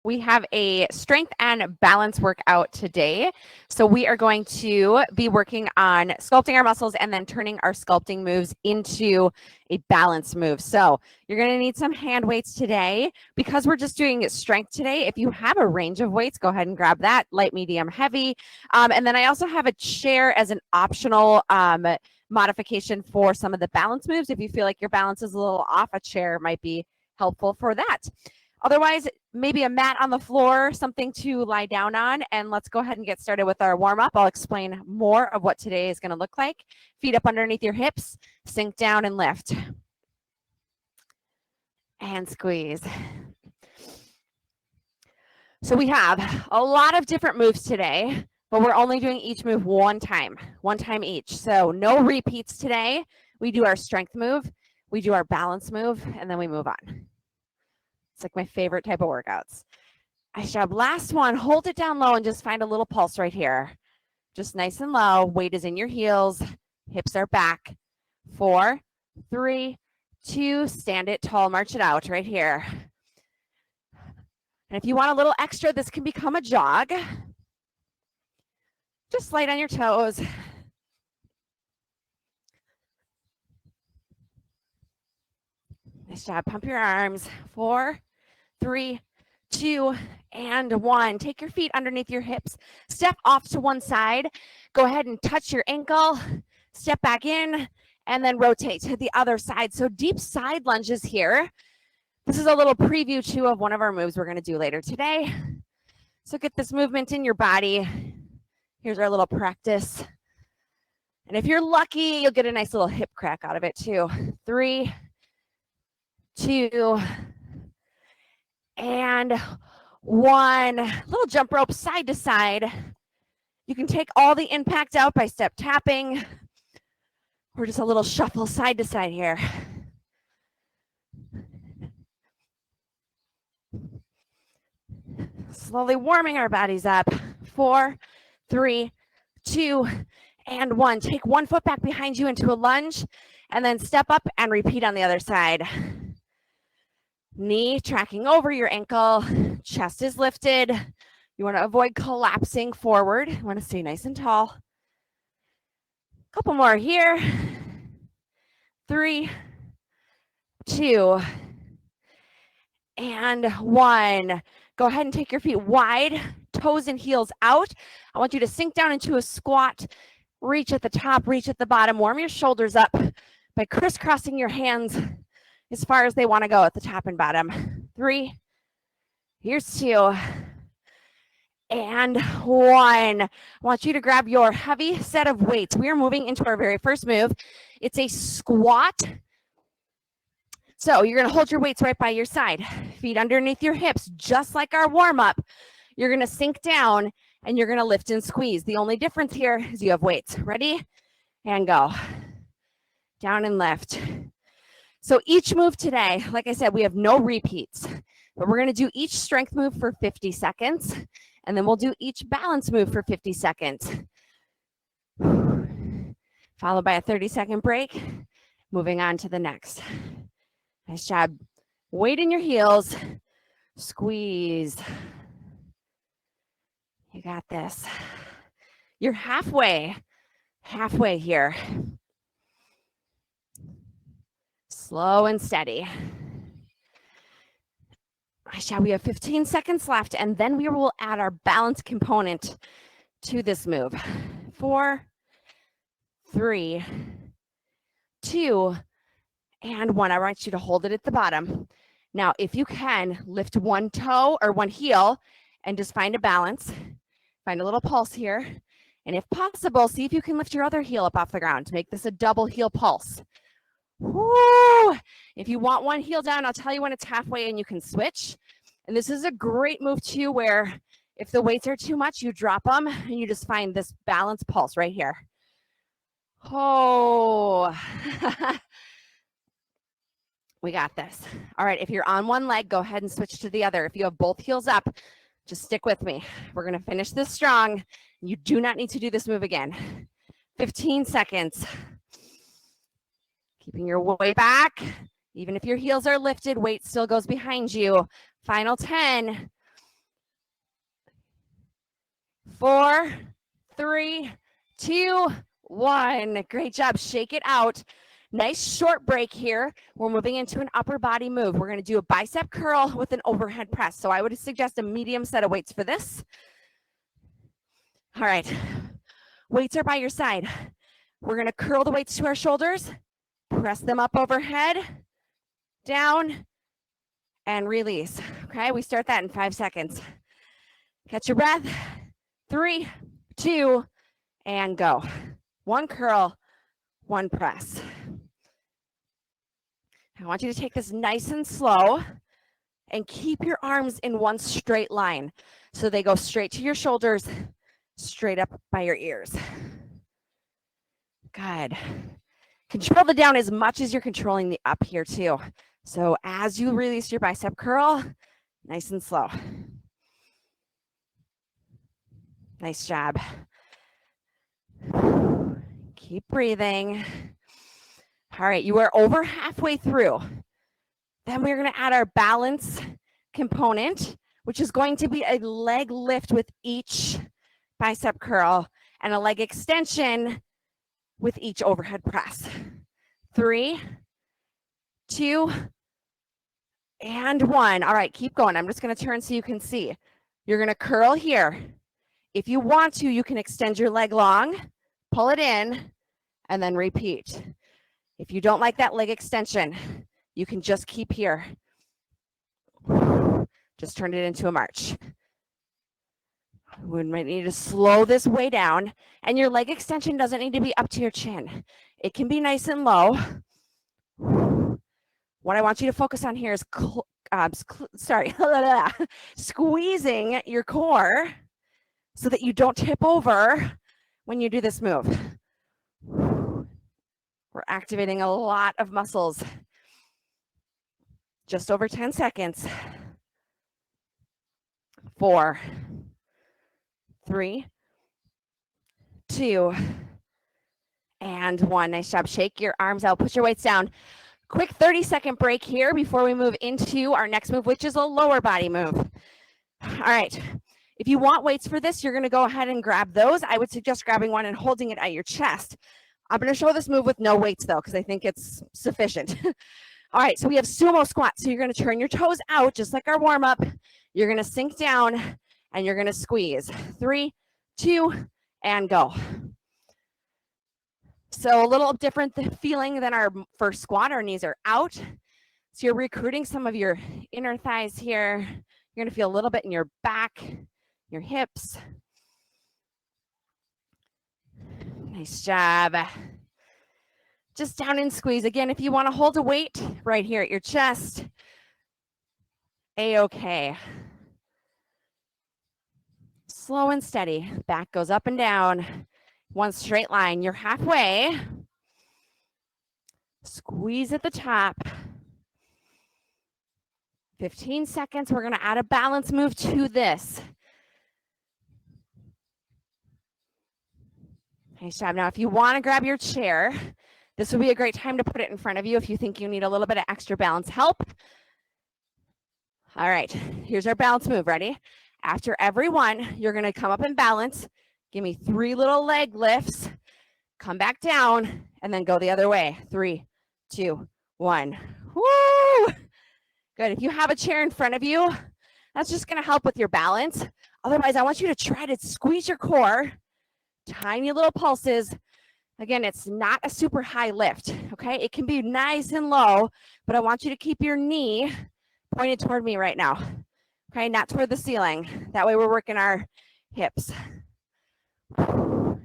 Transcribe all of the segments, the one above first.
We have a strength and balance workout today. So we are going to be working on sculpting our muscles and then turning our sculpting moves into a balance move. So you're going to need some hand weights today. Because we're just doing strength today, if you have a range of weights, go ahead and grab that, light, medium, heavy. And then I also have a chair as an optional modification for some of the balance moves. If you feel like your balance is a little off, a chair might be helpful for that. Otherwise, maybe a mat on the floor, something to lie down on, and let's go ahead and get started with our warm-up. I'll explain more of what today is going to look like. Feet up underneath your hips, sink down and lift. And squeeze. So we have a lot of different moves today, but we're only doing each move one time each. So no repeats today. We do our strength move, we do our balance move, and then we move on. It's like my favorite type of workouts. Nice job. Last one, hold it down low and just find a little pulse right here. Just nice and low. Weight is in your heels. Hips are back. 4, 3, 2, stand it tall, march it out right here. And if you want a little extra, this can become a jog. Just light on your toes. Nice job. Pump your arms. 4, 3, 2, and 1. Take your feet underneath your hips. Step off to one side. Go ahead and touch your ankle. Step back in, and then rotate to the other side. So deep side lunges here. This is a little preview, too, of one of our moves we're going to do later today. So get this movement in your body. Here's our little practice. And if you're lucky, you'll get a nice little hip crack out of it, too. 3, 2, and 1. Little jump rope side to side. You can take all the impact out by step tapping or just a little shuffle side to side here. Slowly warming our bodies up. 4, 3, 2, and 1. Take one foot back behind you into a lunge and then step up and repeat on the other side. Knee tracking over your ankle, chest is lifted. You want to avoid collapsing forward. You want to stay nice and tall. Couple more here. 3, 2, and 1. Go ahead and take your feet wide, toes and heels out. I want you to sink down into a squat. Reach at the top, reach at the bottom. Warm your shoulders up by crisscrossing your hands as far as they want to go at the top and bottom. 3, here's 2, and 1. I want you to grab your heavy set of weights. We are moving into our very first move. It's a squat. So you're going to hold your weights right by your side, feet underneath your hips, just like our warm-up. You're going to sink down and you're going to lift and squeeze. The only difference here is you have weights. Ready? And go. Down and lift. So each move today, like I said, we have no repeats, but we're going to do each strength move for 50 seconds, and then we'll do each balance move for 50 seconds, followed by a 30-second break, moving on to the next. Nice job. Weight in your heels, squeeze. You got this. You're halfway here. Slow and steady. We have 15 seconds left, and then we will add our balance component to this move. 4, 3, 2, and 1. I want you to hold it at the bottom. Now, if you can, lift one toe or one heel and just find a balance. Find a little pulse here. And if possible, see if you can lift your other heel up off the ground to make this a double heel pulse. Woo! If you want one heel down, I'll tell you when it's halfway and you can switch. And this is a great move too, where if the weights are too much, you drop them and you just find this balance pulse right here. Oh, we got this. All right, if you're on one leg, go ahead and switch to the other. If you have both heels up, just stick with me. We're going to finish this strong. You do not need to do this move again. 15 seconds. Keeping your weight back. Even if your heels are lifted, weight still goes behind you. Final 10, 4, 3, 2, 1. Great job. Shake it out. Nice short break here. We're moving into an upper body move. We're going to do a bicep curl with an overhead press. So I would suggest a medium set of weights for this. All right. Weights are by your side. We're going to curl the weights to our shoulders, press them up overhead, down, and release. Okay, we start that in 5 seconds. Catch your breath. 3, 2, and go. 1 curl, 1 press. I want you to take this nice and slow and keep your arms in one straight line. So they go straight to your shoulders, straight up by your ears. Good. Control the down as much as you're controlling the up here too. So as you release your bicep curl, nice and slow. Nice job. Keep breathing. All right, you are over halfway through. Then we're going to add our balance component, which is going to be a leg lift with each bicep curl and a leg extension with each overhead press. 3, 2, and 1. All right, keep going. I'm just going to turn so you can see. You're going to curl here. If you want to, you can extend your leg long, pull it in, and then repeat. If you don't like that leg extension, you can just keep here. Just turn it into a march. We might need to slow this way down, and your leg extension doesn't need to be up to your chin. It can be nice and low. What I want you to focus on here is squeezing your core so that you don't tip over when you do this move. We're activating a lot of muscles. Just over 10 seconds. 4, 3, 2, and 1. Nice job. Shake your arms out. Put your weights down. Quick 30-second break here before we move into our next move, which is a lower body move. All right. If you want weights for this, you're going to go ahead and grab those. I would suggest grabbing one and holding it at your chest. I'm going to show this move with no weights, though, because I think it's sufficient. All right, so we have sumo squat. So you're going to turn your toes out, just like our warm-up. You're going to sink down, and you're going to squeeze. 3, 2, and go. So a little different feeling than our first squat. Our knees are out. So you're recruiting some of your inner thighs here. You're going to feel a little bit in your back, your hips. Nice job. Just down and squeeze. Again, if you want to hold a weight right here at your chest, A-okay. Slow and steady. Back goes up and down. One straight line. You're halfway. Squeeze at the top. 15 seconds. We're going to add a balance move to this. Nice job. Now, if you want to grab your chair, this would be a great time to put it in front of you if you think you need a little bit of extra balance help. All right, here's our balance move. Ready? After every one, you're going to come up and balance. Give me 3 little leg lifts. Come back down and then go the other way. 3, 2, 1. Woo! Good. If you have a chair in front of you, that's just going to help with your balance. Otherwise, I want you to try to squeeze your core. Tiny little pulses. Again, it's not a super high lift, okay? It can be nice and low, but I want you to keep your knee pointed toward me right now, okay? Not toward the ceiling. That way we're working our hips. Good,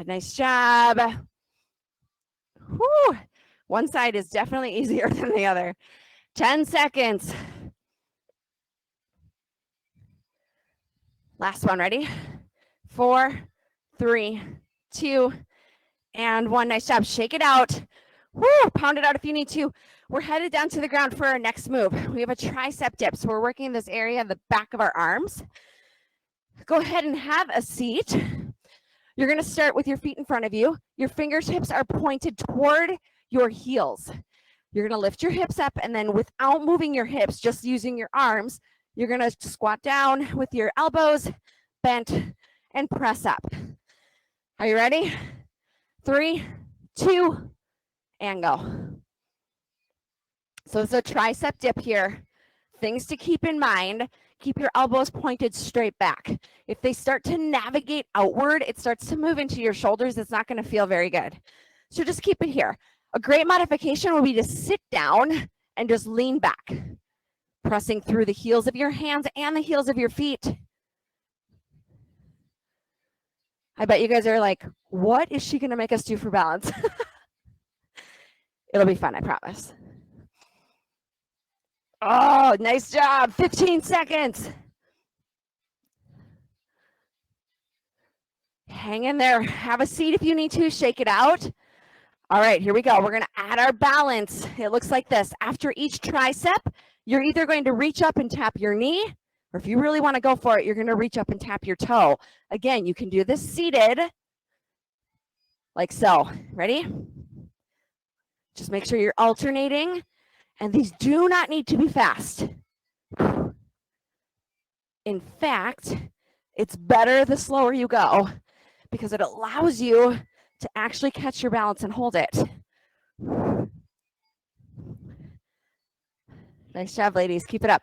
nice job. Whew. One side is definitely easier than the other. 10 seconds. Last one, ready? 4, 3, 2, and 1. Nice job. Shake it out. Woo, pound it out if you need to. We're headed down to the ground for our next move. We have a tricep dip. So we're working this area in the back of our arms. Go ahead and have a seat. You're going to start with your feet in front of you. Your fingertips are pointed toward your heels. You're going to lift your hips up, and then without moving your hips, just using your arms, You're going to squat down with your elbows bent and press up. Are you ready? 3, 2, and go. So it's a tricep dip here. Things to keep in mind. Keep your elbows pointed straight back. If they start to navigate outward, it starts to move into your shoulders. It's not going to feel very good. So just keep it here. A great modification would be to sit down and just lean back, pressing through the heels of your hands and the heels of your feet. I bet you guys are like, what is she going to make us do for balance? It'll be fun, I promise. Oh, nice job. 15 seconds. Hang in there. Have a seat if you need to. Shake it out. All right, here we go. We're going to add our balance. It looks like this. After each tricep, you're either going to reach up and tap your knee, or if you really want to go for it, you're going to reach up and tap your toe. Again, you can do this seated, like so. Ready? Just make sure you're alternating, and these do not need to be fast. In fact, it's better the slower you go because it allows you to actually catch your balance and hold it. Nice job, ladies. Keep it up.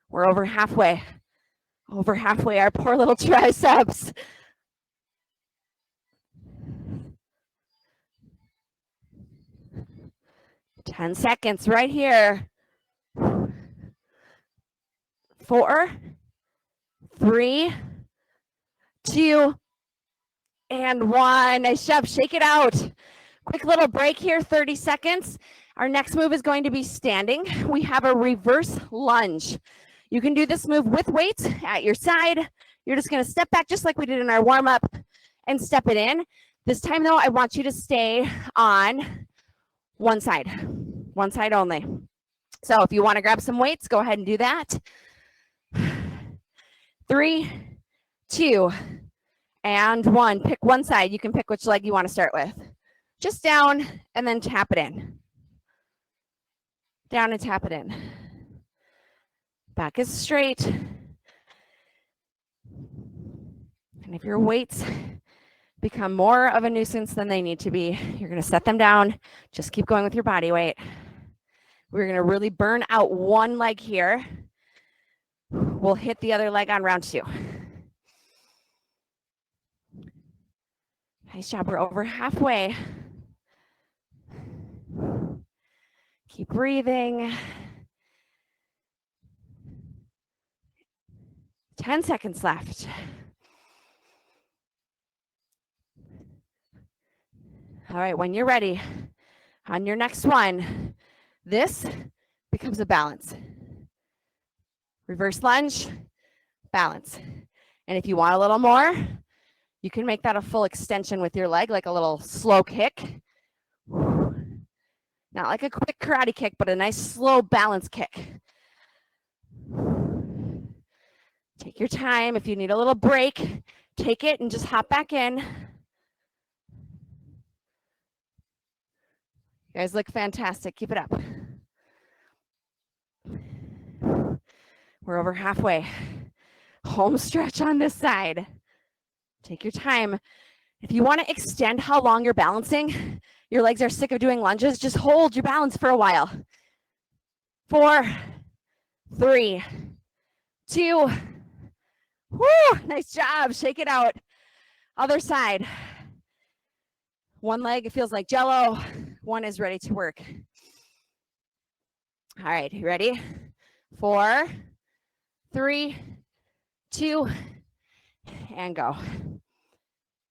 We're over halfway. Over halfway, our poor little triceps. Ten seconds right here. 4, 3, 2, and 1. Nice job. Shake it out. Quick little break here, 30 seconds. Our next move is going to be standing. We have a reverse lunge. You can do this move with weights at your side. You're just going to step back just like we did in our warm-up and step it in. This time, though, I want you to stay on one side only. So if you want to grab some weights, go ahead and do that. 3, 2, and 1. Pick one side. You can pick which leg you want to start with. Just down and then tap it in. Down and tap it in. Back is straight. And if your weights become more of a nuisance than they need to be, you're going to set them down. Just keep going with your body weight. We're going to really burn out one leg here. We'll hit the other leg on round 2. Nice job. We're over halfway. Keep breathing. 10 seconds left. All right, when you're ready, on your next one, this becomes a balance. Reverse lunge, balance. And if you want a little more, you can make that a full extension with your leg, like a little slow kick. Not like a quick karate kick, but a nice slow balance kick. Take your time. If you need a little break, take it and just hop back in. You guys look fantastic. Keep it up. We're over halfway. Home stretch on this side. Take your time. If you want to extend how long you're balancing, your legs are sick of doing lunges, just hold your balance for a while. 4, 3, 2. Woo, nice job. Shake it out. Other side. One leg, it feels like jello. One is ready to work. All right, you ready? 4, 3, 2, and go.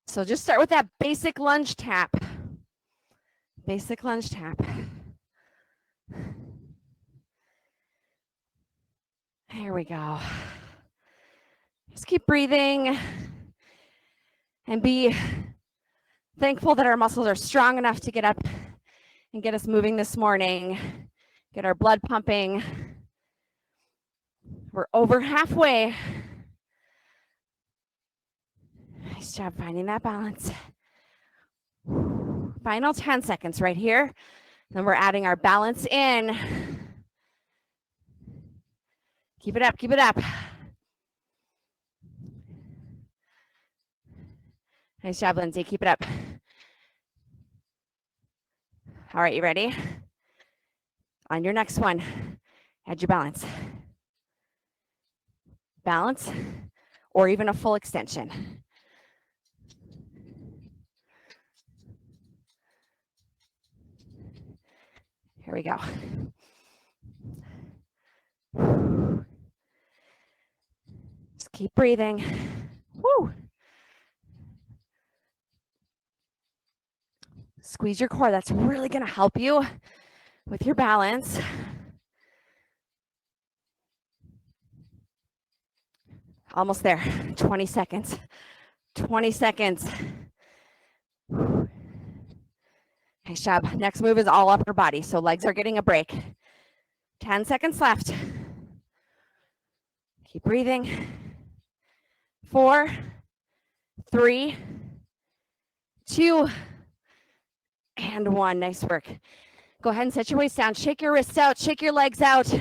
So just start with that basic lunge tap. Basic lunge tap. There we go. Just keep breathing and be thankful that our muscles are strong enough to get up and get us moving this morning, get our blood pumping. We're over halfway. Nice job finding that balance. Final 10 seconds right here. Then we're adding our balance in. Keep it up, keep it up. Nice job, Lindsay. Keep it up. All right, you ready? On your next one, add your balance. Balance, or even a full extension. Here we go. Just keep breathing. Woo. Squeeze your core. That's really going to help you with your balance. Almost there. 20 seconds. 20 seconds. Nice job. Next move is all upper body, so legs are getting a break. 10 seconds left. Keep breathing. 4, 3, 2, and 1. Nice work. Go ahead and set your waist down. Shake your wrists out. Shake your legs out.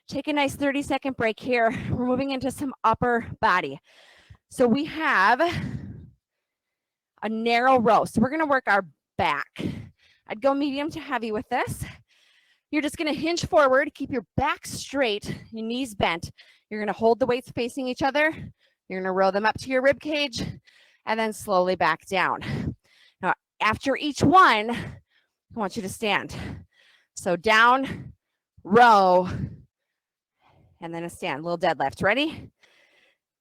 Take a nice 30-second break here. We're moving into some upper body. So we have a narrow row. So we're going to work our back. I'd go medium to heavy with this. You're just going to hinge forward. Keep your back straight, your knees bent. You're going to hold the weights facing each other. You're going to row them up to your rib cage and then slowly back down. Now, after each one, I want you to stand. So down, row, and then a stand. Little deadlift. Ready?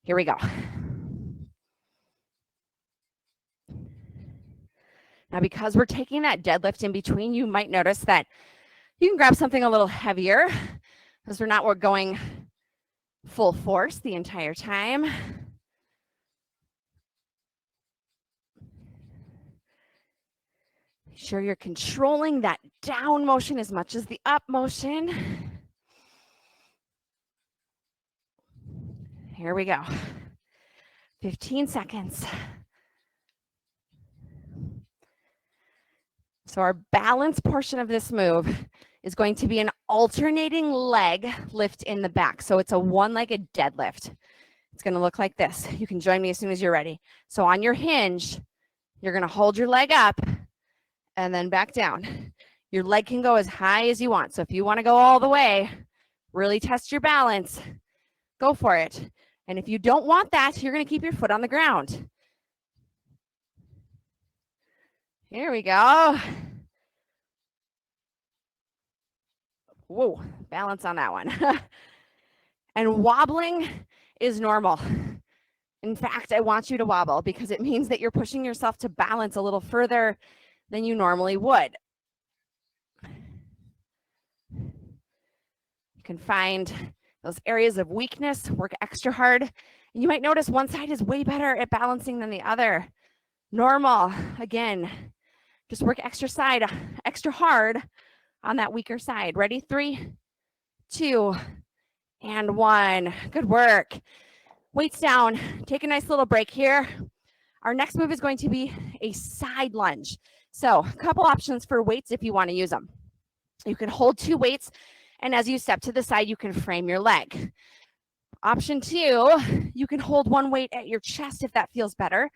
Here we go. Now, because we're taking that deadlift in between, you might notice that you can grab something a little heavier because we're going full force the entire time. Make sure you're controlling that down motion as much as the up motion. Here we go. 15 seconds. So our balance portion of this move is going to be an alternating leg lift in the back. So it's a one-legged deadlift. It's going to look like this. You can join me as soon as you're ready. So on your hinge, you're going to hold your leg up and then back down. Your leg can go as high as you want. So if you want to go all the way, really test your balance, go for it. And if you don't want that, you're going to keep your foot on the ground. Here we go. Whoa, balance on that one. And wobbling is normal. In fact, I want you to wobble because it means that you're pushing yourself to balance a little further than you normally would. You can find those areas of weakness, work extra hard. And you might notice one side is way better at balancing than the other. Normal. Again, just work extra hard on that weaker side. Ready? 3, 2, and 1. Good work. Weights down. Take a nice little break here. Our next move is going to be a side lunge. So a couple options for weights if you want to use them. You can hold 2 weights, and as you step to the side, you can frame your leg. Option 2, you can hold 1 weight at your chest if that feels better.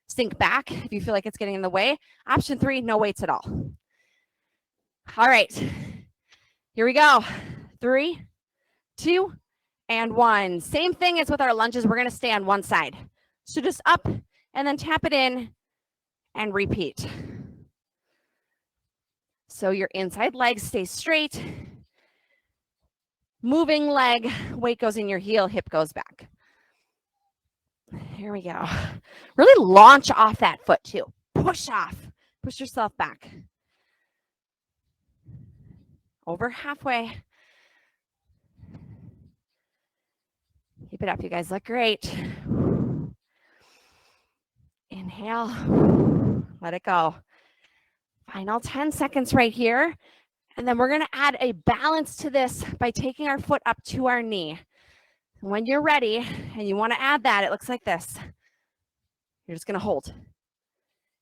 Sink back if you feel like it's getting in the way. Option 3, no weights at all. All right, here we go. 3, 2, and 1. Same thing as with our lunges. We're going to stay on one side. So just up and then tap it in and repeat. So your inside leg stays straight. Moving leg, weight goes in your heel, hip goes back. Here we go. Really launch off that foot too. Push off. Push yourself back. Over halfway. Keep it up. You guys look great. Inhale. Let it go. Final 10 seconds right here. And then we're going to add a balance to this by taking our foot up to our knee. When you're ready and you want to add that, it looks like this. You're just going to hold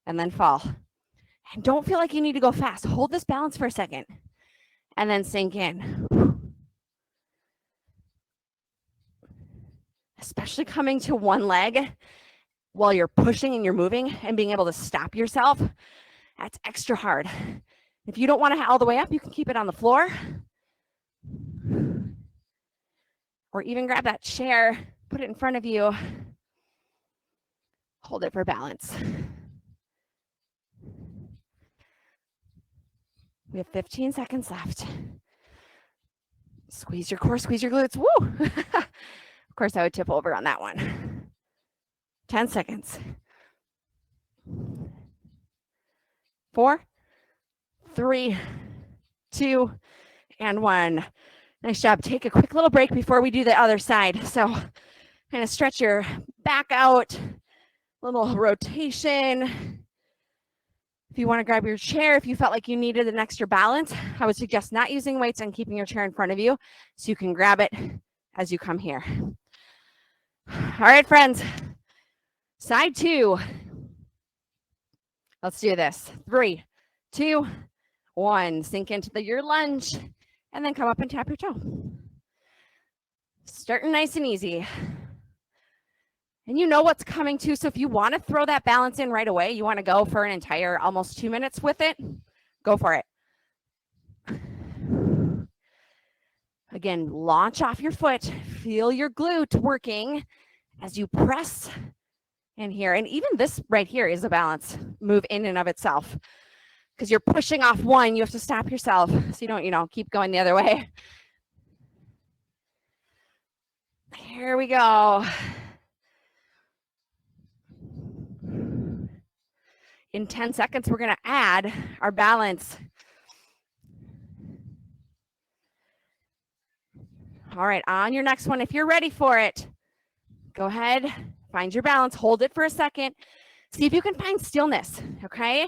and then fall. And don't feel like you need to go fast. Hold this balance for a second and then sink in. especially coming to one leg while you're pushing and you're moving and being able to stop yourself, that's extra hard. If you don't want to all the way up, you can keep it on the floor. Or even grab that chair, put it in front of you, hold it for balance. We have 15 seconds left. Squeeze your core, squeeze your glutes. Woo! Of course, I would tip over on that one. 10 seconds. 4, 3, 2, and 1. Nice job. Take a quick little break before we do the other side. So kind of stretch your back out, little rotation. If you want to grab your chair, if you felt like you needed an extra balance, I would suggest not using weights and keeping your chair in front of you so you can grab it as you come here. All right, friends. Side 2. Let's do this. 3, 2, 1. Sink into your lunge and then come up and tap your toe. Starting nice and easy. And you know what's coming too. So if you want to throw that balance in right away, you want to go for an entire almost 2 minutes with it, go for it. Again, launch off your foot. Feel your glute working as you press in here. And even this right here is a balance move in and of itself. Because you're pushing off one, you have to stop yourself so you don't, keep going the other way. Here we go. In 10 seconds, we're going to add our balance. All right, on your next one, if you're ready for it, go ahead, find your balance, hold it for a second. See if you can find stillness, okay?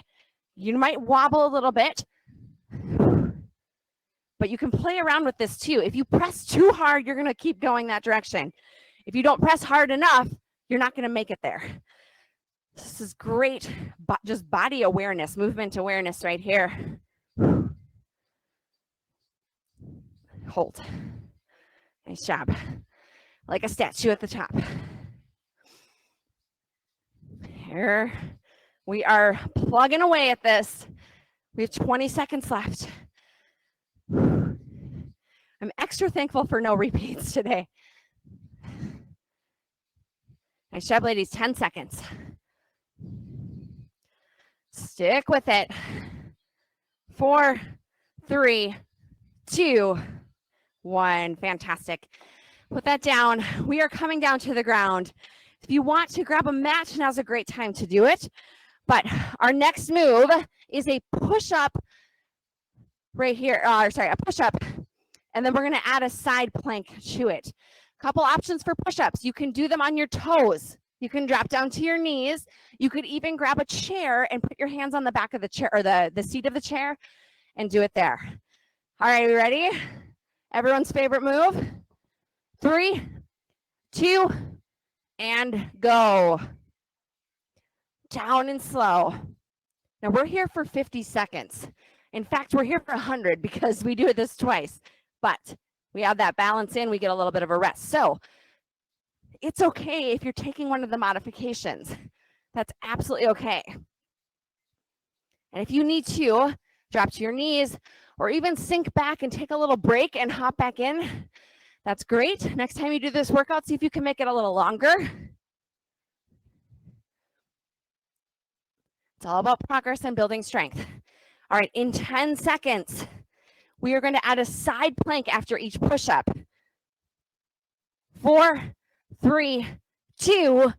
You might wobble a little bit, but you can play around with this too. If you press too hard, you're going to keep going that direction. If you don't press hard enough, you're not going to make it there. This is great, just body awareness, movement awareness right here. Hold. Nice job. Like a statue at the top. Here we are plugging away at this. We have 20 seconds left. I'm extra thankful for no repeats today. Nice job, ladies. 10 seconds. Stick with it. 4, 3, 2, 1. Fantastic. Put that down. We are coming down to the ground. If you want to grab a mat, now's a great time to do it. But our next move is a push-up right here. A push-up. And then we're going to add a side plank to it. Couple options for push-ups. You can do them on your toes. You can drop down to your knees. You could even grab a chair and put your hands on the back of the chair or the seat of the chair and do it there. All right, are we ready? Everyone's favorite move. 3, 2, and go. Down and slow. Now we're here for 50 seconds. In fact, we're here for 100 because we do this twice, but we add that balance in, we get a little bit of a rest. So it's okay if you're taking one of the modifications. That's absolutely okay. And if you need to, drop to your knees or even sink back and take a little break and hop back in. That's great. Next time you do this workout, see if you can make it a little longer. It's all about progress and building strength. All right, in 10 seconds, we are going to add a side plank after each push-up. 4, 3, 2. All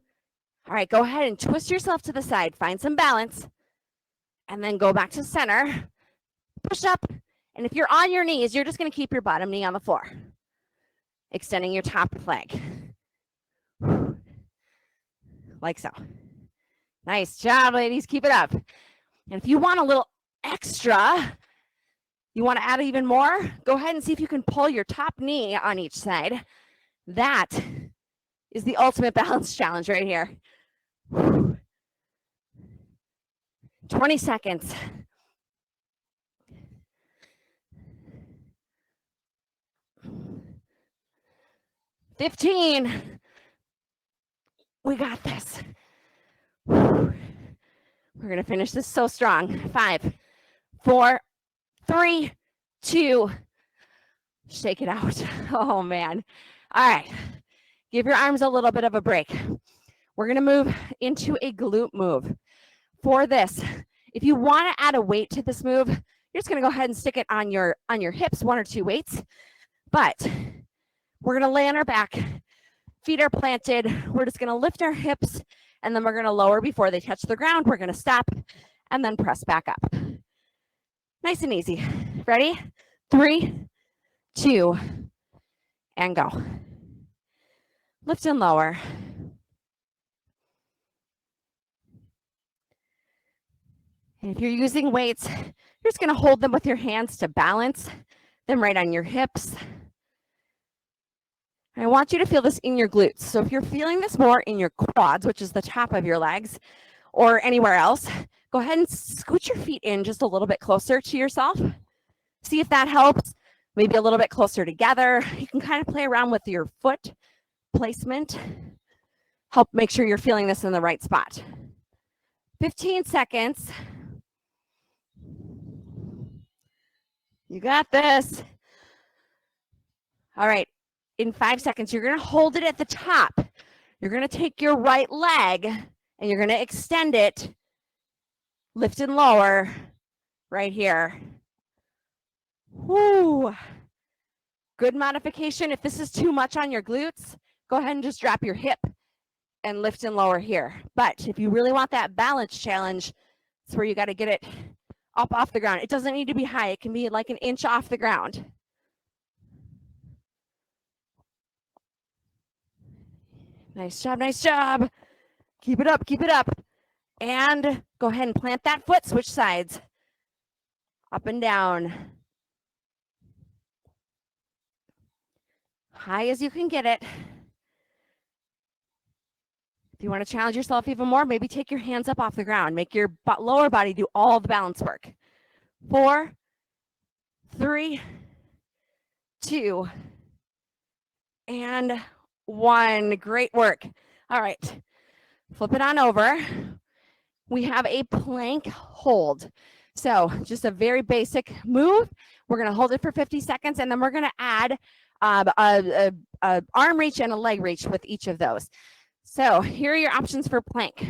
right, go ahead and twist yourself to the side. Find some balance. And then go back to center. Push up. And if you're on your knees, you're just going to keep your bottom knee on the floor. Extending your top leg. Like so. Nice job, ladies. Keep it up. And if you want a little extra, you want to add even more, go ahead and see if you can pull your top knee on each side. That is the ultimate balance challenge right here. 20 seconds. 15. We got this. We're going to finish this so strong. 5, 4, 3, 2. Shake it out. Oh, man. All right. Give your arms a little bit of a break. We're going to move into a glute move. For this, if you want to add a weight to this move, you're just going to go ahead and stick it on your hips, 1 or 2 weights. But we're going to lay on our back. Feet are planted. We're just going to lift our hips, and then we're going to lower before they touch the ground. We're going to stop and then press back up. Nice and easy. Ready? 3, 2, and go. Lift and lower. And if you're using weights, you're just going to hold them with your hands to balance them right on your hips. I want you to feel this in your glutes. So if you're feeling this more in your quads, which is the top of your legs, or anywhere else, go ahead and scoot your feet in just a little bit closer to yourself. See if that helps. Maybe a little bit closer together. You can kind of play around with your foot placement. Help make sure you're feeling this in the right spot. 15 seconds. You got this. All right. In 5 seconds, you're going to hold it at the top. You're going to take your right leg and you're going to extend it, lift and lower right here. Woo. Good modification. If this is too much on your glutes, go ahead and just drop your hip and lift and lower here. But if you really want that balance challenge, it's where you got to get it up off the ground. It doesn't need to be high. It can be like 1 inch off the ground. Nice job, nice job. Keep it up, keep it up. And go ahead and plant that foot, switch sides. Up and down. High as you can get it. If you want to challenge yourself even more, maybe take your hands up off the ground. Make your lower body do all the balance work. 4, 3, 2, and 1. Great work. All right. Flip it on over. We have a plank hold. So just a very basic move. We're going to hold it for 50 seconds, and then we're going to add a arm reach and a leg reach with each of those. So here are your options for plank.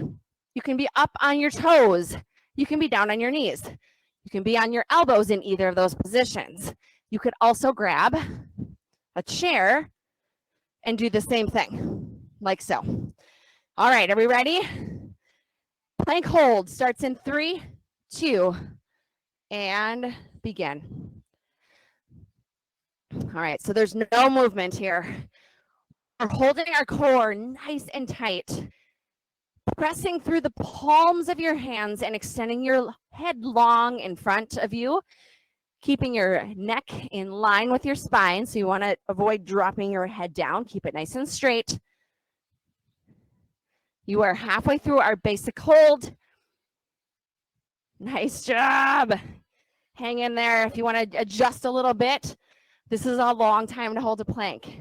You can be up on your toes. You can be down on your knees. You can be on your elbows in either of those positions. You could also grab a chair and do the same thing, like so. All right, are we ready? Plank hold starts in 3, 2, and begin. All right, so there's no movement here. We're holding our core nice and tight, pressing through the palms of your hands and extending your head long in front of you, keeping your neck in line with your spine. So you want to avoid dropping your head down. Keep it nice and straight. You are halfway through our basic hold. Nice job. Hang in there. If you want to adjust a little bit, this is a long time to hold a plank.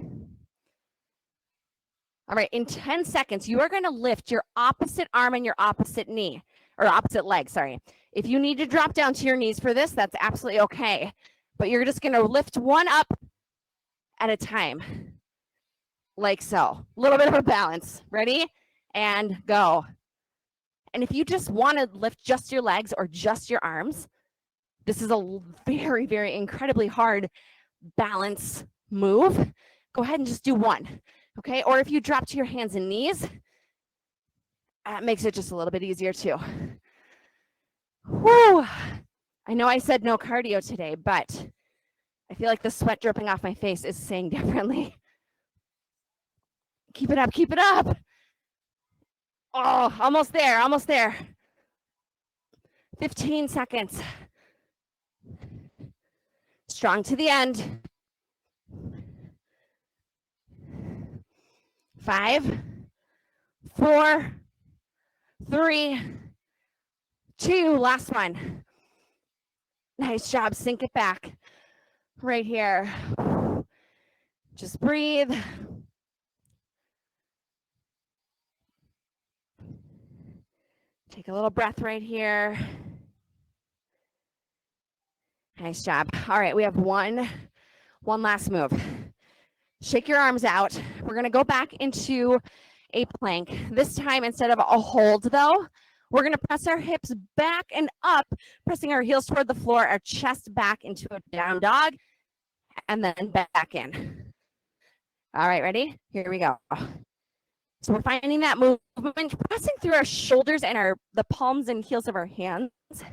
All right, in 10 seconds, you are going to lift your opposite arm and your opposite knee, or opposite leg, sorry. If you need to drop down to your knees for this, that's absolutely okay. But you're just going to lift one up at a time, like so. A little bit of a balance. Ready? And go. And if you just want to lift just your legs or just your arms, this is a very, very incredibly hard balance move. Go ahead and just do one. Okay, or if you drop to your hands and knees, that makes it just a little bit easier too. Whew. I know I said no cardio today, but I feel like the sweat dripping off my face is saying differently. Keep it up, keep it up. Oh, almost there, almost there. 15 seconds. Strong to the end. 5, 4, 3, 2, last one. Nice job, sink it back. Right here. Just breathe. Take a little breath right here. Nice job. All right, we have one last move. Shake your arms out. We're gonna go back into a plank. This time, instead of a hold though, we're gonna press our hips back and up, pressing our heels toward the floor, our chest back into a down dog, and then back in. All right, ready? Here we go. So we're finding that movement, pressing through our shoulders and the palms and heels of our hands. So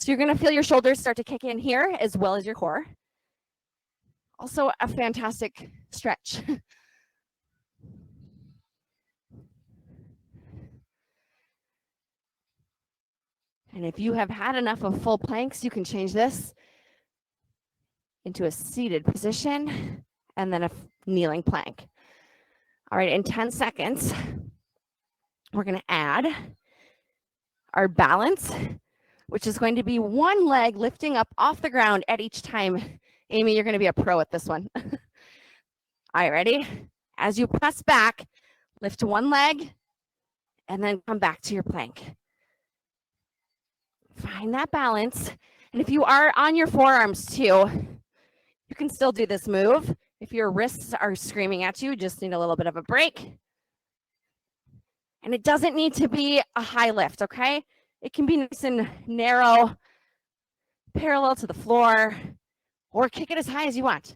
you're gonna feel your shoulders start to kick in here as well as your core. Also a fantastic stretch. And if you have had enough of full planks, you can change this into a seated position and then a kneeling plank. All right, in 10 seconds, we're gonna add our balance, which is going to be one leg lifting up off the ground at each time. Amy, you're gonna be a pro at this one. All right, ready? As you press back, lift one leg and then come back to your plank. Find that balance. And if you are on your forearms too, you can still do this move. If your wrists are screaming at you, just need a little bit of a break. And it doesn't need to be a high lift, okay? It can be nice and narrow, parallel to the floor, or kick it as high as you want.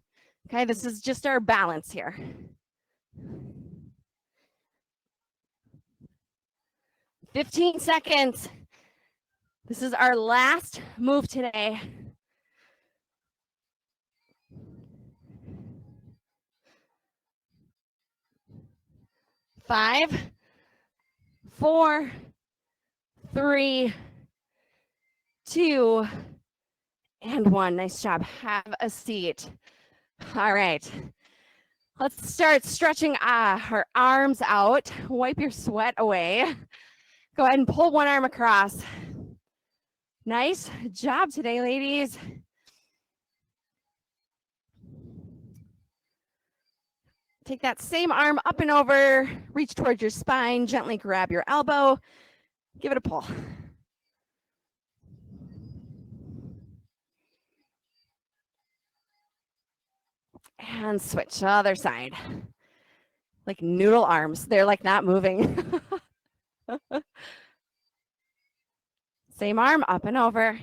Okay, this is just our balance here. "15 seconds. This is our last move today. Five, 4, 3, 2, and 1. Nice job. Have a seat. All right. Let's start stretching our arms out. Wipe your sweat away. Go ahead and pull one arm across. Nice job today, ladies. Take that same arm up and over, reach towards your spine, gently grab your elbow, give it a pull. And switch, other side. Like noodle arms, they're like not moving. Same arm, up and over.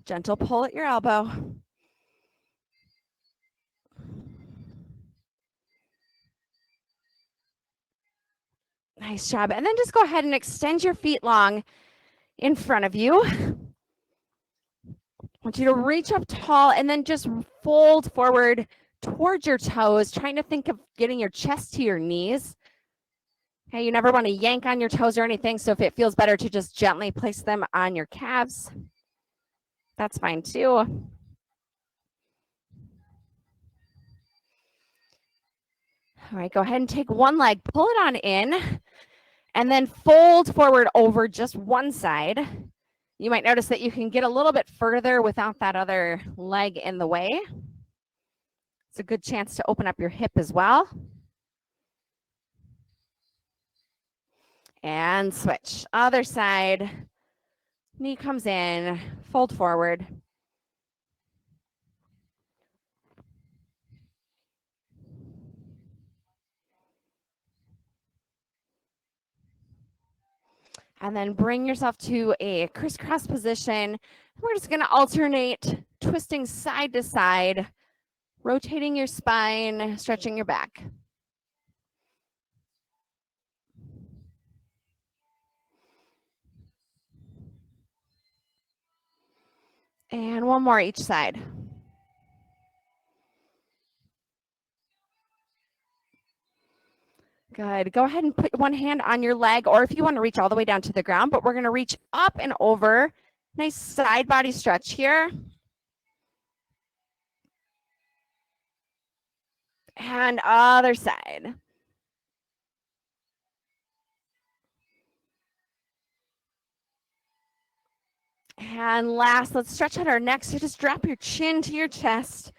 Gentle pull at your elbow. Nice job. And then just go ahead and extend your feet long in front of you. I want you to reach up tall and then just fold forward towards your toes, trying to think of getting your chest to your knees. Okay, you never want to yank on your toes or anything, so if it feels better to just gently place them on your calves, that's fine too. All right, go ahead and take one leg, pull it on in, and then fold forward over just one side. You might notice that you can get a little bit further without that other leg in the way. It's a good chance to open up your hip as well. And switch, other side. Knee comes in, fold forward. And then bring yourself to a crisscross position. We're just gonna alternate, twisting side to side, rotating your spine, stretching your back. And one more each side. Good. Go ahead and put one hand on your leg, or if you want to reach all the way down to the ground, but we're going to reach up and over. Nice side body stretch here. And other side. And last, let's stretch out our neck. So just drop your chin to your chest.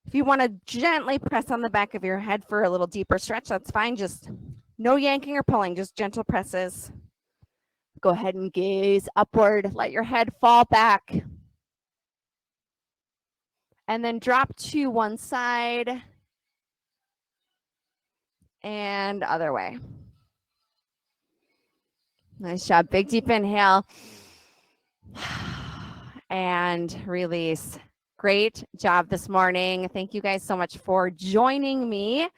If you want to gently press on the back of your head for a little deeper stretch, that's fine. Just no yanking or pulling, just gentle presses. go ahead and gaze upward. Let your head fall back. And then drop to one side and other way. Nice job. Big deep inhale. And release. Great job this morning. Thank you guys so much for joining me.